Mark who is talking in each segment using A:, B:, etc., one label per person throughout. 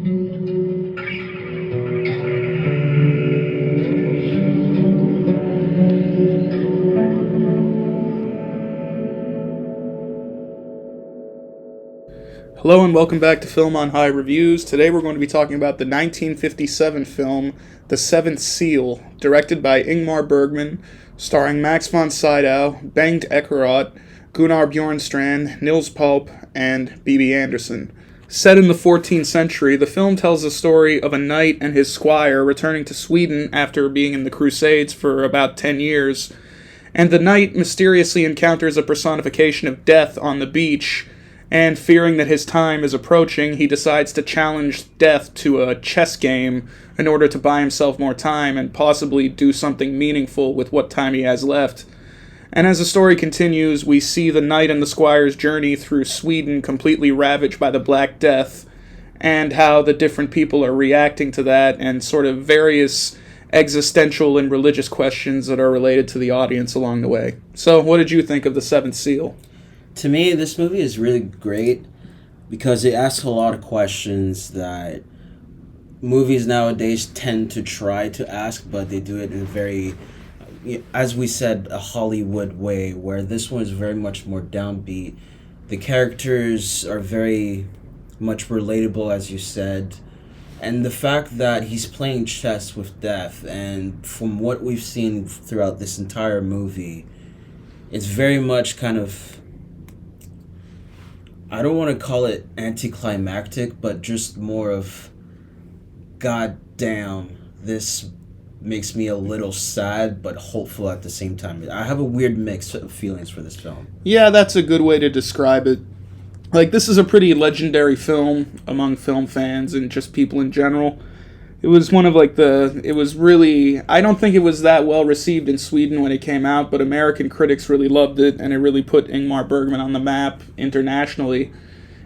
A: Hello and welcome back to Film on High Reviews. Today we're going to be talking about the 1957 film The Seventh Seal, directed by Ingmar Bergman, starring Max von Sydow, Bengt Ekerot, Gunnar Bjornstrand, Nils Pope, and B.B. Anderson. Set in the 14th century, the film tells the story of a knight and his squire returning to Sweden after being in the Crusades for about 10 years, and the knight mysteriously encounters a personification of death on the beach, and fearing that his time is approaching, he decides to challenge death to a chess game in order to buy himself more time and possibly do something meaningful with what time he has left. And as the story continues, we see the knight and the squire's journey through Sweden completely ravaged by the Black Death, and how the different people are reacting to that, and sort of various existential and religious questions that are related to the audience along the way. So, what did you think of The Seventh Seal?
B: To me, this movie is really great because it asks a lot of questions that movies nowadays tend to try to ask, but they do it in a very, as we said, a Hollywood way, where this one is very much more downbeat. The characters are very much relatable, as you said, and the fact that he's playing chess with death, and from what we've seen throughout this entire movie, it's very much kind of, I don't want to call it anticlimactic, but just more of, God damn, this makes me a little sad, but hopeful at the same time. I have a weird mix of feelings for this film.
A: Yeah, that's a good way to describe it. Like, this is a pretty legendary film among film fans and just people in general. It was one of, it was really, I don't think it was that well received in Sweden when it came out, but American critics really loved it, and it really put Ingmar Bergman on the map internationally.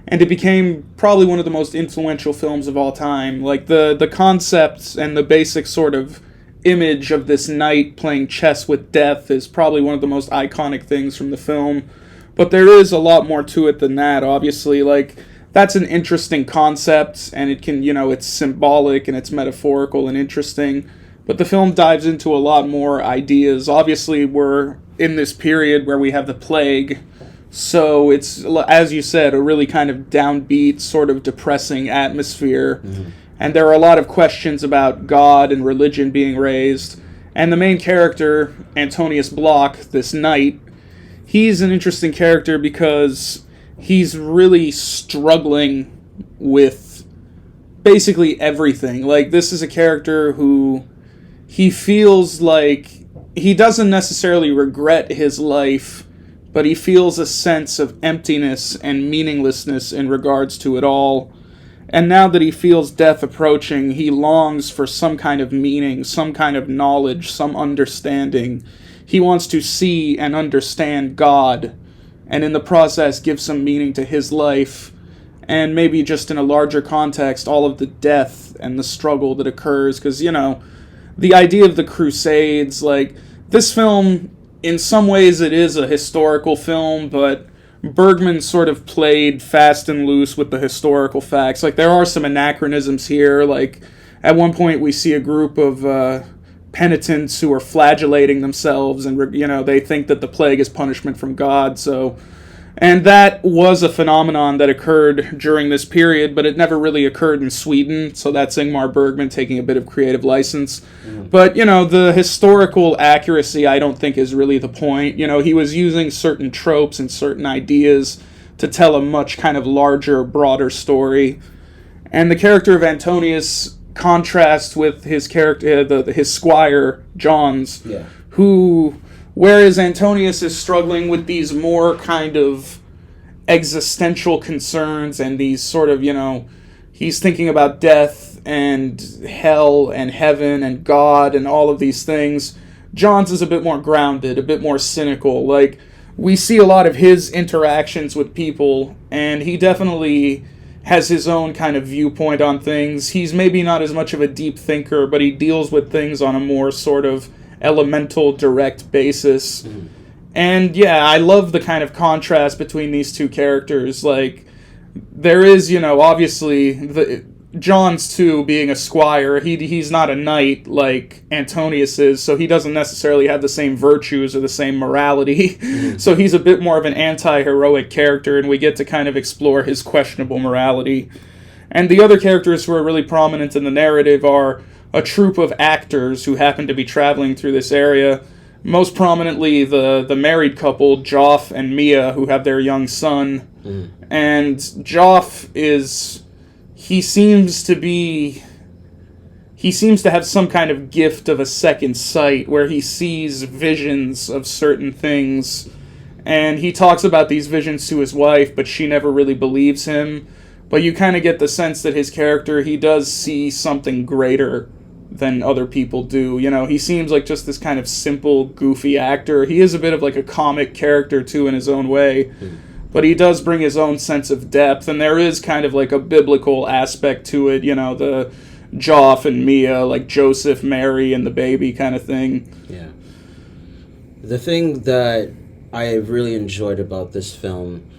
A: And it became probably one of the most influential films of all time. Like, the concepts and the basic sort of image of this knight playing chess with death is probably one of the most iconic things from the film. But there is a lot more to it than that, obviously. Like, that's an interesting concept, and it can, it's symbolic and it's metaphorical and interesting. But the film dives into a lot more ideas. Obviously, we're in this period where we have the plague, so it's, as you said, a really kind of downbeat, sort of depressing atmosphere. Mm-hmm. And there are a lot of questions about God and religion being raised. And the main character, Antonius Block, this knight, he's an interesting character because he's really struggling with basically everything. Like, this is a character who he feels like he doesn't necessarily regret his life, but he feels a sense of emptiness and meaninglessness in regards to it all. And now that he feels death approaching, he longs for some kind of meaning, some kind of knowledge, some understanding. He wants to see and understand God, and in the process give some meaning to his life, and maybe just in a larger context, all of the death and the struggle that occurs. Because, the idea of the Crusades, like, this film, in some ways it is a historical film, but Bergman sort of played fast and loose with the historical facts. Like, there are some anachronisms here. Like, at one point we see a group of penitents who are flagellating themselves, and they think that the plague is punishment from God. And that was a phenomenon that occurred during this period, but it never really occurred in Sweden, so that's Ingmar Bergman taking a bit of creative license. Mm. But, the historical accuracy I don't think is really the point. He was using certain tropes and certain ideas to tell a much kind of larger, broader story. And the character of Antonius contrasts with his character, his squire, Johns, who, whereas Antonius is struggling with these more kind of existential concerns and these sort of, he's thinking about death and hell and heaven and God and all of these things. Johns is a bit more grounded, a bit more cynical. Like, we see a lot of his interactions with people, and he definitely has his own kind of viewpoint on things. He's maybe not as much of a deep thinker, but he deals with things on a more sort of elemental, direct basis. Mm. And yeah, I love the kind of contrast between these two characters. Like, there is, obviously, John's too, being a squire, he's not a knight like Antonius is, so he doesn't necessarily have the same virtues or the same morality. So he's a bit more of an anti-heroic character, and we get to kind of explore his questionable morality. And the other characters who are really prominent in the narrative are a troupe of actors who happen to be traveling through this area. Most prominently, the married couple, Joff and Mia, who have their young son. And Joff he seems to have some kind of gift of a second sight where he sees visions of certain things, and he talks about these visions to his wife, but she never really believes him. But you kind of get the sense that his character, he does see something greater than other people do. You know, he seems like just this kind of simple, goofy actor. He is a bit of like a comic character too in his own way. But he does bring his own sense of depth, and there is kind of like a biblical aspect to it, you know, the Joff and Mia, like Joseph, Mary, and the baby kind of thing.
B: Yeah. The thing that I really enjoyed about this film,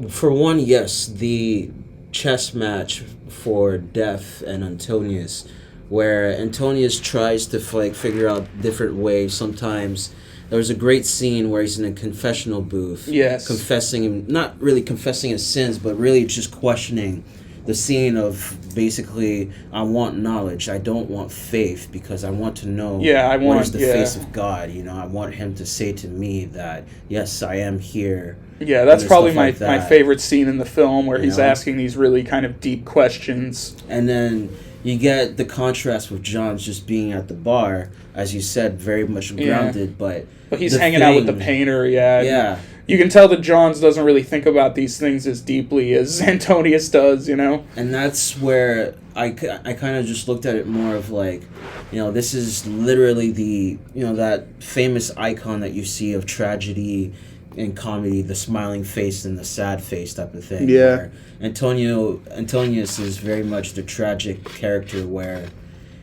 B: for one, yes, the chess match for Death and Antonius, where Antonius tries to figure out different ways. Sometimes there was a great scene where he's in a confessional booth, confessing, not really confessing his sins, but really just questioning the scene of basically, I want knowledge, I don't want faith, because I want to know what is the face of God. You know, I want him to say to me that, yes, I am here.
A: Yeah, that's probably my favorite scene in the film, where he's asking these really kind of deep questions.
B: And then you get the contrast with John's just being at the bar, as you said, very much grounded, but
A: he's hanging out with the painter, Yeah. You can tell that Johns doesn't really think about these things as deeply as Antonius does, you know?
B: And that's where I kind of just looked at it more of like, you know, this is literally that famous icon that you see of tragedy in comedy, the smiling face and the sad face type of thing.
A: Yeah.
B: Antonius is very much the tragic character where,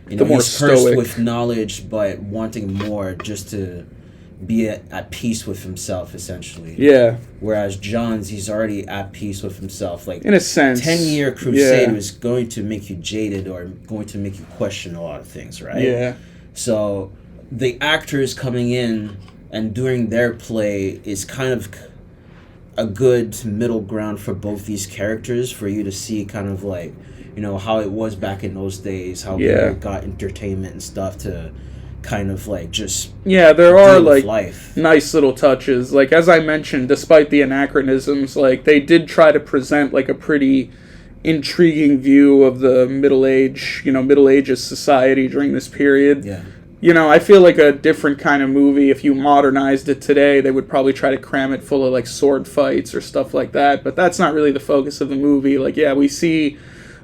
B: you
A: the
B: know,
A: more
B: he's cursed
A: stoic
B: with knowledge but wanting more just to be at peace with himself, essentially.
A: Yeah.
B: Whereas John's, he's already at peace with himself. Like,
A: in a sense.
B: 10-year crusade was going to make you jaded or going to make you question a lot of things, right?
A: Yeah.
B: So the actors coming in and doing their play is kind of a good middle ground for both these characters, for you to see kind of like, you know, how it was back in those days, how people got entertainment and stuff to kind of like just
A: there are like
B: life.
A: Nice little touches. Like, as I mentioned, despite the anachronisms, like they did try to present like a pretty intriguing view of the Middle Ages society during this period.
B: Yeah.
A: You know, I feel like a different kind of movie, if you modernized it today, they would probably try to cram it full of like sword fights or stuff like that, but that's not really the focus of the movie. Like, we see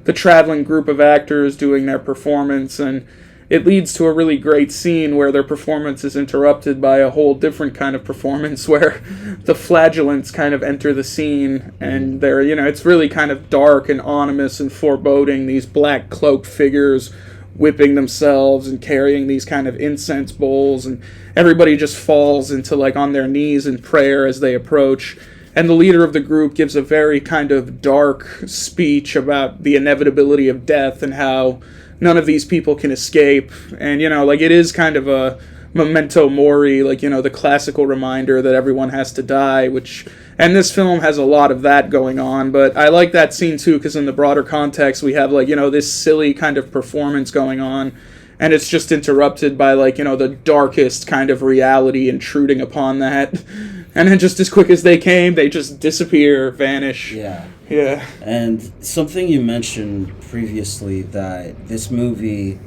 A: the traveling group of actors doing their performance, and it leads to a really great scene where their performance is interrupted by a whole different kind of performance where the flagellants kind of enter the scene, and they're, you know, it's really kind of dark and ominous and foreboding, these black cloaked figures whipping themselves and carrying these kind of incense bowls, and everybody just falls into like on their knees in prayer as they approach. And the leader of the group gives a very kind of dark speech about the inevitability of death and how none of these people can escape. And, you know, like, it is kind of a memento mori, like, you know, the classical reminder that everyone has to die, and this film has a lot of that going on. But I like that scene too, because in the broader context, we have, like, you know, this silly kind of performance going on, and it's just interrupted by, like, you know, the darkest kind of reality intruding upon that. And then just as quick as they came, they just disappear, vanish.
B: Yeah.
A: Yeah.
B: And something you mentioned previously, that this movie,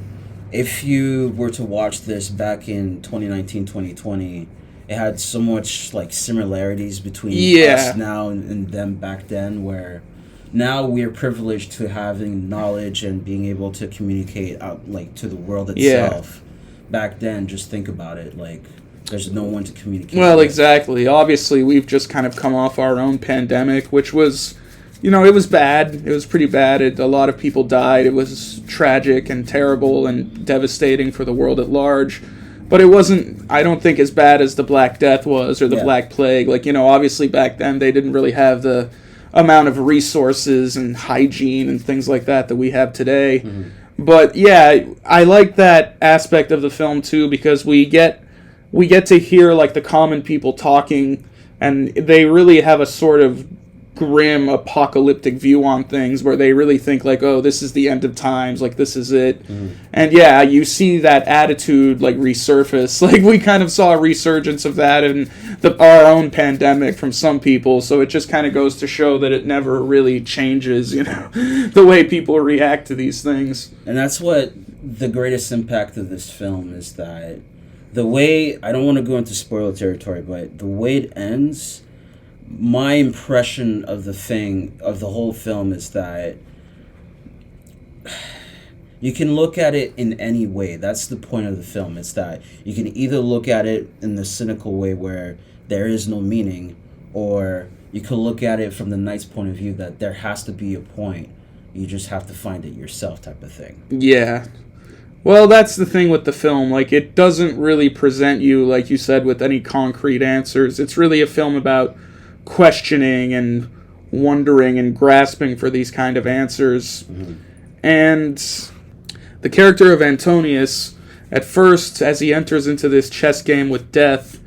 B: if you were to watch this back in 2019, 2020, it had so much like similarities between us now and them back then, where now we're privileged to having knowledge and being able to communicate out like to the world itself. Back then, just think about it, like, there's no one to communicate
A: with.
B: Exactly.
A: Obviously, we've just kind of come off our own pandemic, which was, you know, it was bad. It was pretty bad. A lot of people died. It was tragic and terrible and devastating for the world at large. But it wasn't, I don't think, as bad as the Black Death was, or the Black Plague. Like, you know, obviously back then they didn't really have the amount of resources and hygiene and things like that we have today. But yeah, I like that aspect of the film too, because we get to hear like the common people talking, and they really have a sort of grim apocalyptic view on things, where they really think like, oh, this is the end of times, like this is it. And yeah, you see that attitude like resurface. Like we kind of saw a resurgence of that in our own pandemic from some people, so it just kind of goes to show that it never really changes, the way people react to these things.
B: And that's what the greatest impact of this film is, that the way, I don't want to go into spoiler territory, but the way it ends, my impression of the whole film is that you can look at it in any way. That's the point of the film. It's that you can either look at it in the cynical way where there is no meaning, or you can look at it from the knight's point of view, that there has to be a point. You just have to find it yourself, type of thing.
A: Yeah. Well, that's the thing with the film. Like, it doesn't really present you, like you said, with any concrete answers. It's really a film about questioning and wondering and grasping for these kind of answers. And the character of Antonius, at first, as he enters into this chess game with death,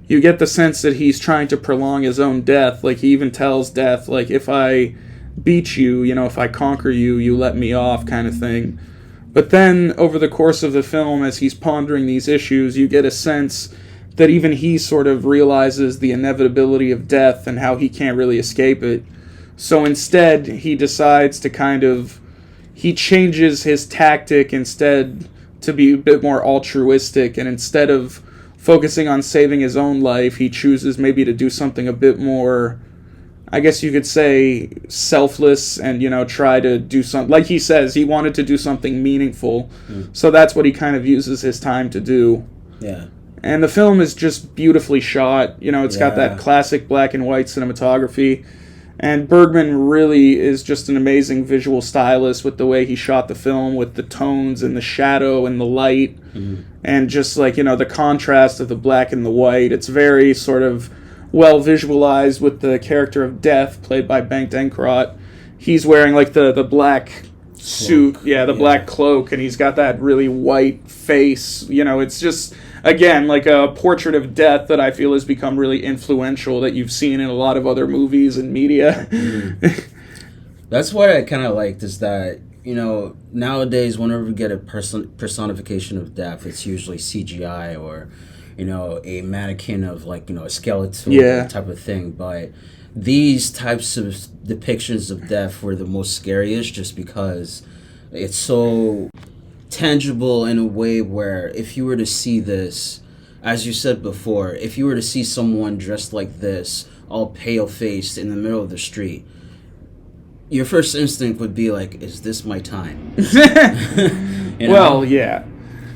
A: you get the sense that he's trying to prolong his own death. Like, he even tells death, like, if I beat you, if I conquer you, you let me off, kind of thing. But then, over the course of the film, as he's pondering these issues, you get a sense that even he sort of realizes the inevitability of death and how he can't really escape it. So instead, he decides to he changes his tactic instead to be a bit more altruistic, and instead of focusing on saving his own life, he chooses maybe to do something a bit more, I guess you could say, selfless, and, try to do something. Like he says, he wanted to do something meaningful. So that's what he kind of uses his time to do.
B: Yeah.
A: And the film is just beautifully shot. It's got that classic black and white cinematography. And Bergman really is just an amazing visual stylist with the way he shot the film, with the tones and the shadow and the light. And just like, the contrast of the black and the white. It's very sort of well visualized with the character of Death, played by Bengt Encrot. He's wearing like the black suit, black cloak, and he's got that really white face. It's just, again, like a portrait of death that I feel has become really influential, that you've seen in a lot of other movies and media.
B: That's what I kind of liked, is that, nowadays whenever we get a personification of death, it's usually CGI or, a mannequin of like, a skeleton type of thing. But these types of depictions of death were the most scariest, just because it's so tangible in a way where if you were to see this, as you said before, if you were to see someone dressed like this, all pale-faced in the middle of the street, your first instinct would be like, is this my time?
A: Well, yeah.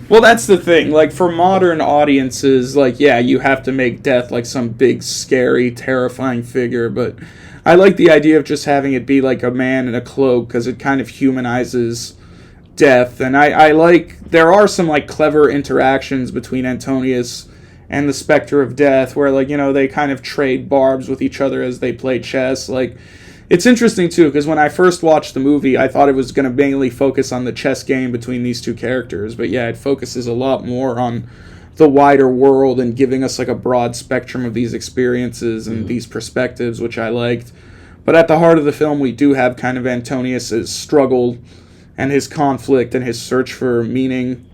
A: Well, that's the thing. Like, for modern audiences, like, yeah, you have to make death like some big, scary, terrifying figure, but I like the idea of just having it be like a man in a cloak, because it kind of humanizes death. And I like, there are some like clever interactions between Antonius and the Spectre of Death, where like, they kind of trade barbs with each other as they play chess. Like, it's interesting too, because when I first watched the movie, I thought it was going to mainly focus on the chess game between these two characters, but yeah, it focuses a lot more on the wider world and giving us like a broad spectrum of these experiences and these perspectives, which I liked. But at the heart of the film, we do have kind of Antonius's struggle and his conflict and his search for meaning,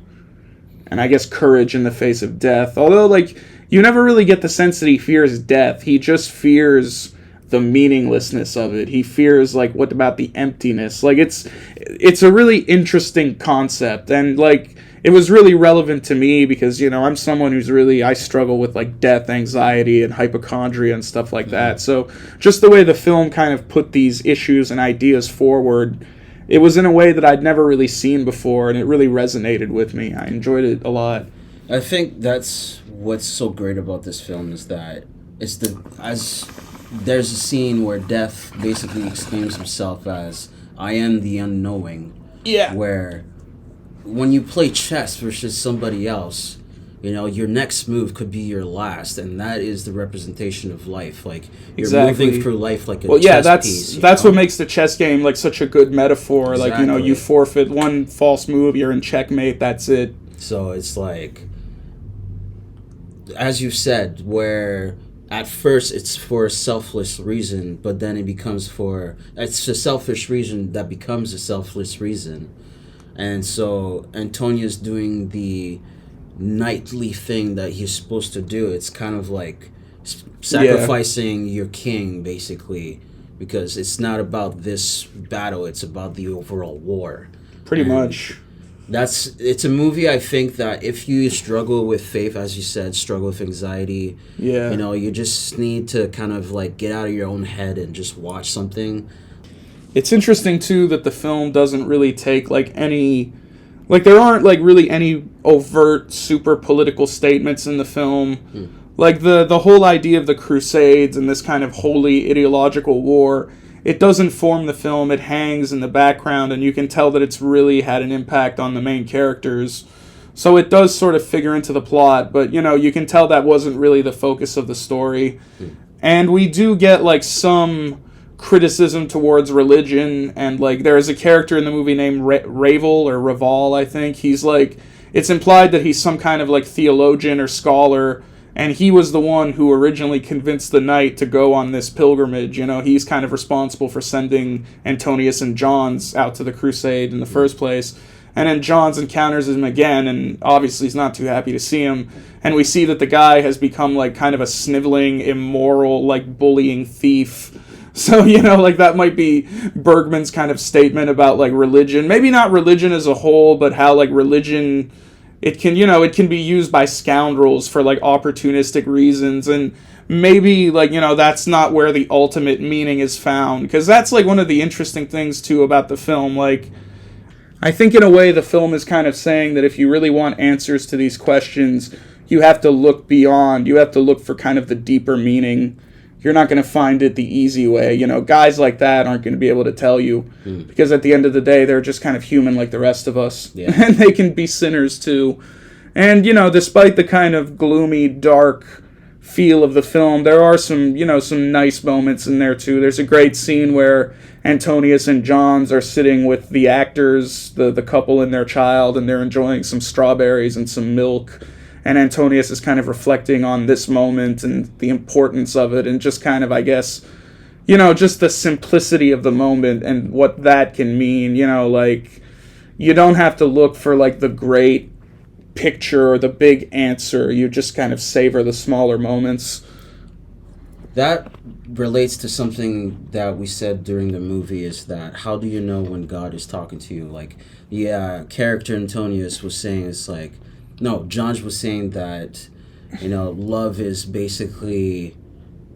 A: and I guess courage in the face of death. Although, like, you never really get the sense that he fears death. He just fears the meaninglessness of it. He fears, like, what about the emptiness? Like, it's a really interesting concept, and, like, it was really relevant to me because, I'm someone who's really, I struggle with, like, death anxiety and hypochondria and stuff like that. So just the way the film kind of put these issues and ideas forward, it was in a way that I'd never really seen before, and it really resonated with me. I enjoyed it a lot.
B: I think that's what's so great about this film, is that there's a scene where Death basically exclaims himself as, I am the unknowing.
A: Yeah.
B: Where when you play chess versus somebody else, your next move could be your last, and that is the representation of life. Like, you're
A: Exactly.
B: moving through life like a
A: Well, yeah,
B: chess piece.
A: that's what makes the chess game like such a good metaphor. Like,
B: Exactly.
A: you forfeit one false move, you're in checkmate. That's it.
B: So it's like, as you said, where at first it's for a selfless reason, but then it's a selfish reason that becomes a selfless reason. And so Antonius doing the knightly thing that he's supposed to do, it's kind of like sacrificing your king, basically, because it's not about this battle, it's about the overall war.
A: Pretty much.
B: It's a movie, I think, that if you struggle with faith, as you said, struggle with anxiety, you just need to kind of like get out of your own head and just watch something.
A: It's interesting too that the film doesn't really take like any, like there aren't like really any overt super political statements in the film. Like the whole idea of the Crusades and this kind of holy ideological war, it doesn't form the film. It hangs in the background, and you can tell that it's really had an impact on the main characters. So it does sort of figure into the plot, but you can tell that wasn't really the focus of the story. And we do get like some criticism towards religion, and like there is a character in the movie named Raval, I think. He's like, it's implied that he's some kind of like theologian or scholar, and he was the one who originally convinced the knight to go on this pilgrimage. He's kind of responsible for sending Antonius and Johns out to the crusade in the first place. And then Johns encounters him again, and obviously he's not too happy to see him. And we see that the guy has become like kind of a sniveling, immoral, like bullying thief. So, like that might be Bergman's kind of statement about like religion. Maybe not religion as a whole, but how like religion, it can be used by scoundrels for like opportunistic reasons, and maybe like that's not where the ultimate meaning is found, because that's like one of the interesting things too about the film. Like, I think in a way the film is kind of saying that if you really want answers to these questions, you have to look beyond. You have to look for kind of the deeper meaning. You're not going to find it the easy way. Guys like that aren't going to be able to tell you, because at the end of the day, they're just kind of human like the rest of us. Yeah. And they can be sinners too. And, despite the kind of gloomy, dark feel of the film, there are some nice moments in there too. There's a great scene where Antonius and Johns are sitting with the actors, the couple and their child, and they're enjoying some strawberries and some milk. And Antonius is kind of reflecting on this moment and the importance of it, and just kind of, I guess, just the simplicity of the moment and what that can mean. Like, you don't have to look for like the great picture or the big answer. You just kind of savor the smaller moments.
B: That relates to something that we said during the movie, is that how do you know when God is talking to you? Like, character Antonius was saying, it's like, no, John was saying that, love is basically,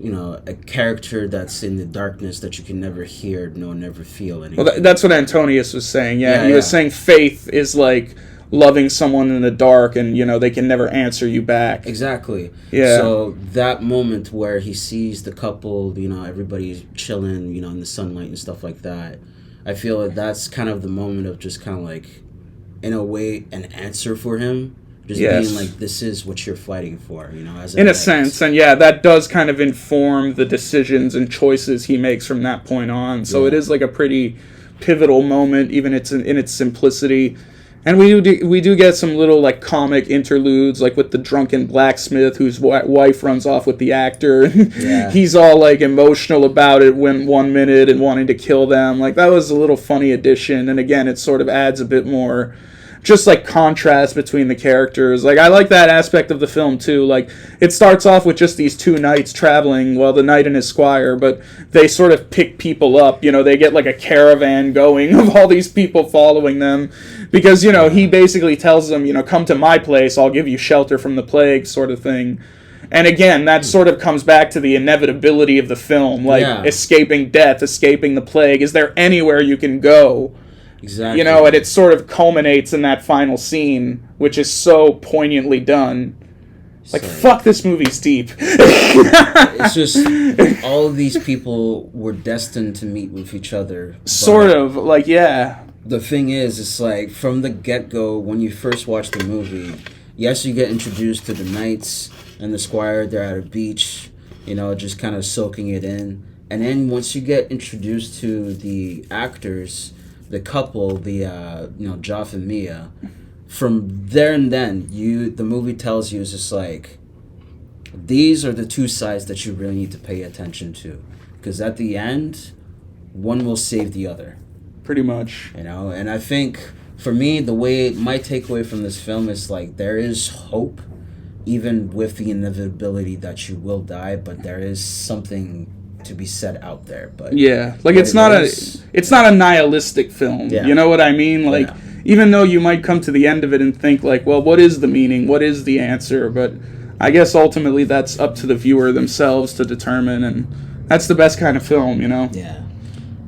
B: a character that's in the darkness that you can never hear, never feel anything.
A: Well, that's what Antonius was saying, He was saying faith is like loving someone in the dark, and, they can never answer you back.
B: Exactly.
A: Yeah.
B: So that moment where he sees the couple, everybody's chilling, in the sunlight and stuff like that, I feel that that's kind of the moment of just kind of like, in a way, an answer for him. Just being like, this is what you're fighting for, as
A: in a sense. And that does kind of inform the decisions and choices he makes from that point on. So it is like a pretty pivotal moment, even in its simplicity. And we do get some little like comic interludes, like with the drunken blacksmith whose wife runs off with the actor. He's all like emotional about it when 1 minute and wanting to kill them. Like, that was a little funny addition. And again, it sort of adds a bit more just like contrast between the characters. Like, I like that aspect of the film too. Like, it starts off with just these two knights traveling, well, the knight and his squire, but they sort of pick people up. They get like a caravan going of all these people following them, because he basically tells them, come to my place, I'll give you shelter from the plague, sort of thing. And again, that sort of comes back to the inevitability of the film, like escaping death, escaping the plague. Is there anywhere you can go?
B: Exactly.
A: And it sort of culminates in that final scene, which is so poignantly done. Like, fuck, this movie's deep.
B: It's just, all of these people were destined to meet with each other.
A: Sort of, like,
B: The thing is, it's like, from the get-go, when you first watch the movie, yes, you get introduced to the knights and the squire. They're at a beach, just kind of soaking it in. And then once you get introduced to the actors, the couple, the Joff and Mia, from there and then, the movie tells you, it's just like, these are the two sides that you really need to pay attention to, because at the end, one will save the other.
A: Pretty much.
B: And I think for me, my takeaway from this film is like, there is hope, even with the inevitability that you will die, but there is something to be said out there. But
A: yeah, like it's not a nihilistic film.
B: Yeah.
A: You know what I mean? Like, even though you might come to the end of it and think like, well, what is the meaning? What is the answer? But I guess ultimately that's up to the viewer themselves to determine, and that's the best kind of film,
B: Yeah.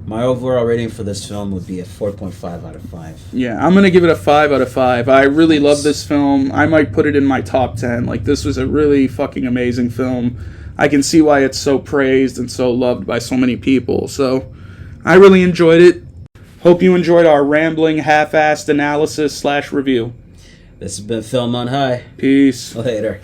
B: My overall rating for this film would be a 4.5 out of 5.
A: Yeah, I'm going to give it a 5 out of 5. I really love this film. I might put it in my top 10. Like, this was a really fucking amazing film. I can see why it's so praised and so loved by so many people. So, I really enjoyed it. Hope you enjoyed our rambling, half-assed analysis / review.
B: This has been Film on High.
A: Peace.
B: Later.